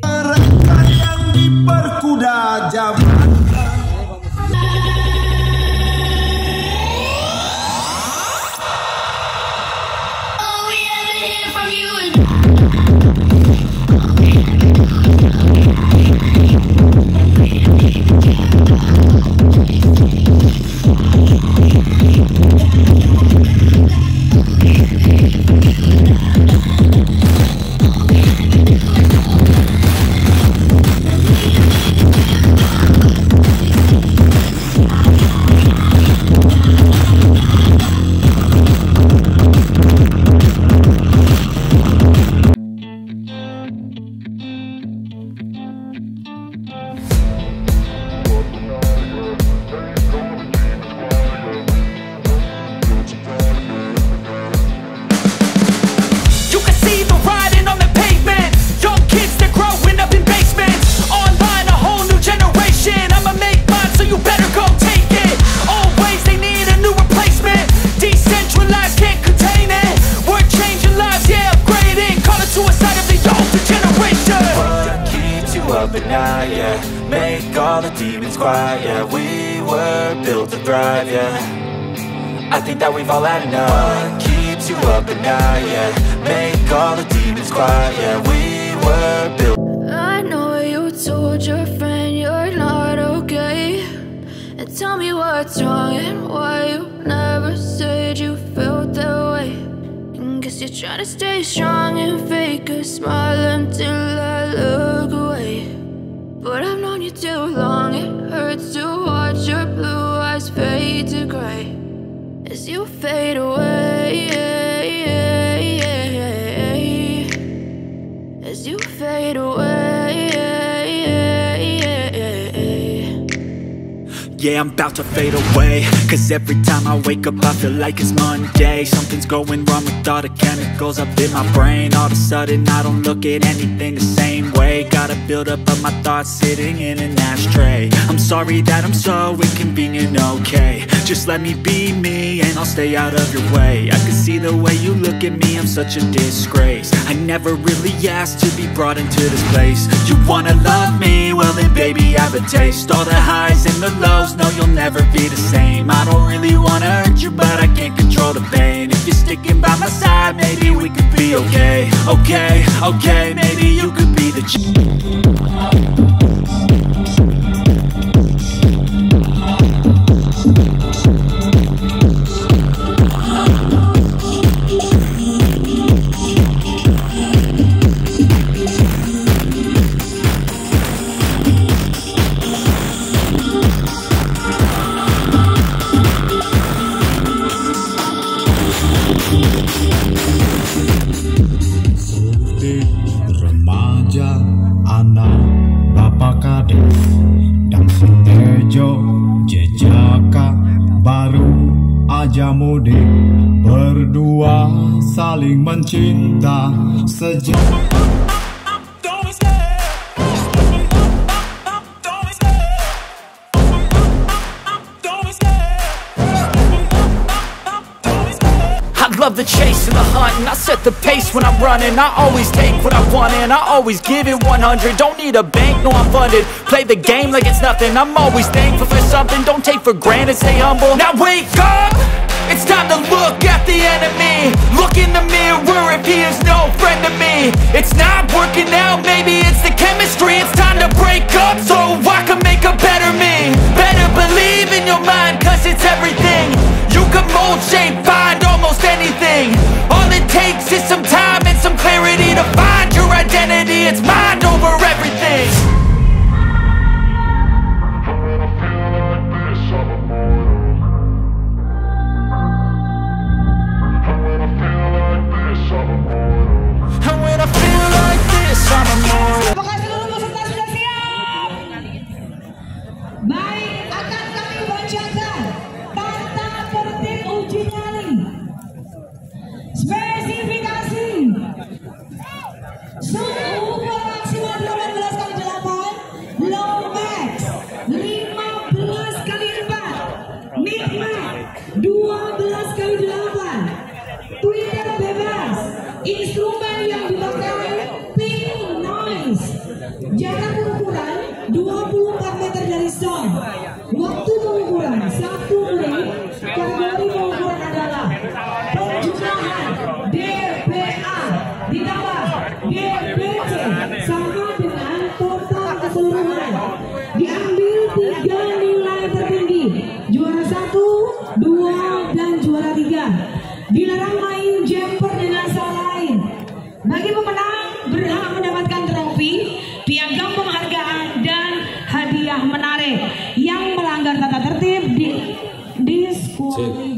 Mereka yang diperkuda zaman. Make all the demons quiet, yeah. We were built to thrive, yeah. I think that we've all had enough. What keeps you up at night, yeah. Make all the demons quiet, yeah. We were built. I know you told your friend you're not okay, and tell me what's wrong and why you never said you felt that way. And guess you're trying to stay strong and fake a smile until I look away. But I've known you too long, it hurts to watch your blue eyes fade to gray as you fade away, as you fade away. Yeah, I'm about to fade away, cause every time I wake up I feel like it's Monday. Something's going wrong with all the chemicals up in my brain. All of a sudden I don't look at anything the same way. Gotta build up of my thoughts sitting in an ashtray. I'm sorry that I'm so inconvenient, okay. Just let me be me and I'll stay out of your way. I can see the way you look at me, I'm such a disgrace. I never really asked to be brought into this place. You wanna love me? Well then baby I have a taste. All the highs and the lows, no you'll never be the same. I don't really wanna hurt you but I can't control the pain. If you're sticking by my side maybe we could be okay. Okay, okay, maybe you could be the remaja, anak, bapak kades, dan si Tejo, jejaka, baru aja mudik, berdua saling mencinta sejak. Love the chase and the hunt, and I set the pace when I'm running. I always take what I want and I always give it 100. Don't need a bank, no I'm funded. Play the game like it's nothing. I'm always thankful for something. Don't take for granted, stay humble. Now wake up! It's time to look at the enemy. Look in the mirror if he is no friend to me. It's not working out, maybe it's the chemistry. It's time to break up so I can make a better me. Better believe in your mind, cause it's everything. You can mold, shape, find almost anything. All it takes is some time and some clarity to find your identity. It's mind over everything. And when I feel like this, I'm immortal. Apakah seluruh peserta sudah siap? Baik, akan kami bacakan tentang Instrumen yang dipakai pink noise. Jarak pengukuran 24 meter dari sound. Waktu pengukuran 1 menit. Kategori pengukuran adalah penjumlahan dPA ditambah dPC sama dengan total keseluruhan. Diambil 3 nilai tertinggi, juara 1, 2, dan juara 3. Dilarang main jumper dengan asal lain. Bagi pemenang berhak mendapatkan trofi, piagam penghargaan, dan hadiah menarik. Yang melanggar tata tertib diskualifikasi.